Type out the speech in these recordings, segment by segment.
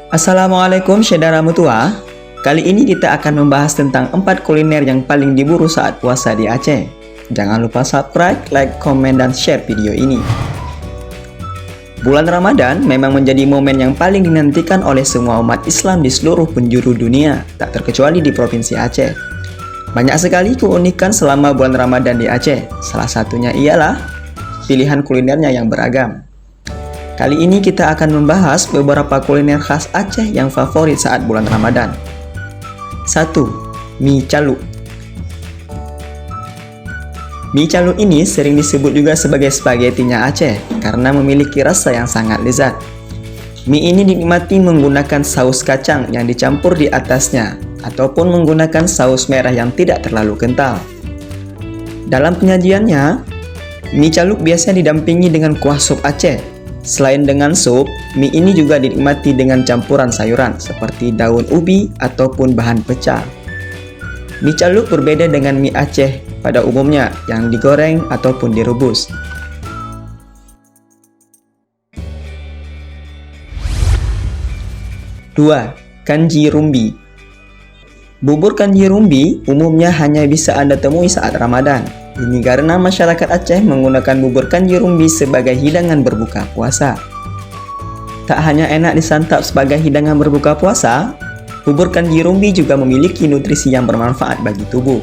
Assalamualaikum saudara mutua. Kali ini kita akan membahas tentang 4 kuliner yang paling diburu saat puasa di Aceh. Jangan lupa subscribe, like, komen, dan share video ini. Bulan Ramadan memang menjadi momen yang paling dinantikan oleh semua umat Islam di seluruh penjuru dunia, tak terkecuali di Provinsi Aceh. Banyak sekali keunikan selama bulan Ramadan di Aceh. Salah satunya ialah pilihan kulinernya yang beragam. Kali ini kita akan membahas beberapa kuliner khas Aceh yang favorit saat bulan Ramadan. 1. Mie caluk. Mie caluk ini sering disebut juga sebagai spagetinya Aceh karena memiliki rasa yang sangat lezat. Mie ini dinikmati menggunakan saus kacang yang dicampur di atasnya ataupun menggunakan saus merah yang tidak terlalu kental. Dalam penyajiannya, mie caluk biasa didampingi dengan kuah sup Aceh. Selain dengan sup, mie ini juga dinikmati dengan campuran sayuran seperti daun ubi ataupun bahan pecah. Mie caluk berbeda dengan mie Aceh pada umumnya yang digoreng ataupun direbus. 2. Kanji rumbi. Bubur kanji rumbi umumnya hanya bisa Anda temui saat Ramadan. Ini karena masyarakat Aceh menggunakan bubur kanji rumbi sebagai hidangan berbuka puasa. Tak hanya enak disantap sebagai hidangan berbuka puasa, bubur kanji rumbi juga memiliki nutrisi yang bermanfaat bagi tubuh.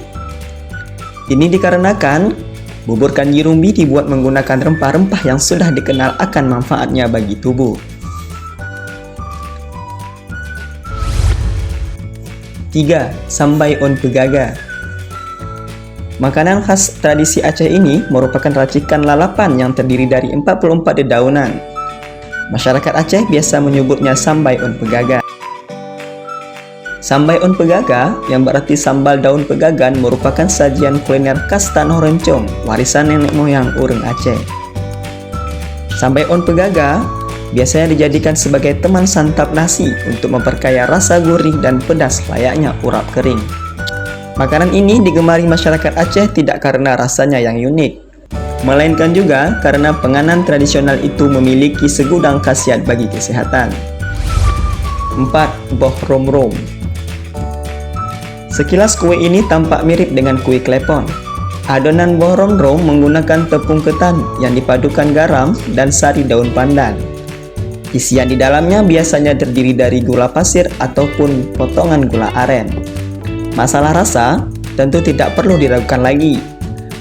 Ini dikarenakan bubur kanji rumbi dibuat menggunakan rempah-rempah yang sudah dikenal akan manfaatnya bagi tubuh. 3. Sambai on pegaga. Makanan khas tradisi Aceh ini merupakan racikan lalapan yang terdiri dari 44 dedaunan. Masyarakat Aceh biasa menyebutnya sambai on pegaga. Sambai on pegaga, yang berarti sambal daun pegagan, merupakan sajian kuliner khas Tanah Rencong, warisan nenek moyang urang Aceh. Sambai on pegaga biasanya dijadikan sebagai teman santap nasi untuk memperkaya rasa gurih dan pedas layaknya urap kering. Makanan ini digemari masyarakat Aceh tidak karena rasanya yang unik, melainkan juga karena penganan tradisional itu memiliki segudang khasiat bagi kesehatan. 4. Boh rom rom. Sekilas kue ini tampak mirip dengan kue klepon. Adonan boh rom rom menggunakan tepung ketan yang dipadukan garam dan sari daun pandan. Isian di dalamnya biasanya terdiri dari gula pasir ataupun potongan gula aren. Masalah rasa tentu tidak perlu diragukan lagi.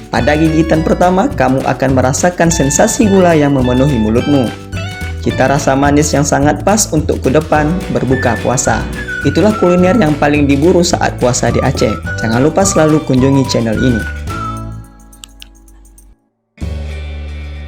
Pada gigitan pertama, kamu akan merasakan sensasi gula yang memenuhi mulutmu. Cita rasa manis yang sangat pas untuk ke depan berbuka puasa. Itulah kuliner yang paling diburu saat puasa di Aceh. Jangan lupa selalu kunjungi channel ini.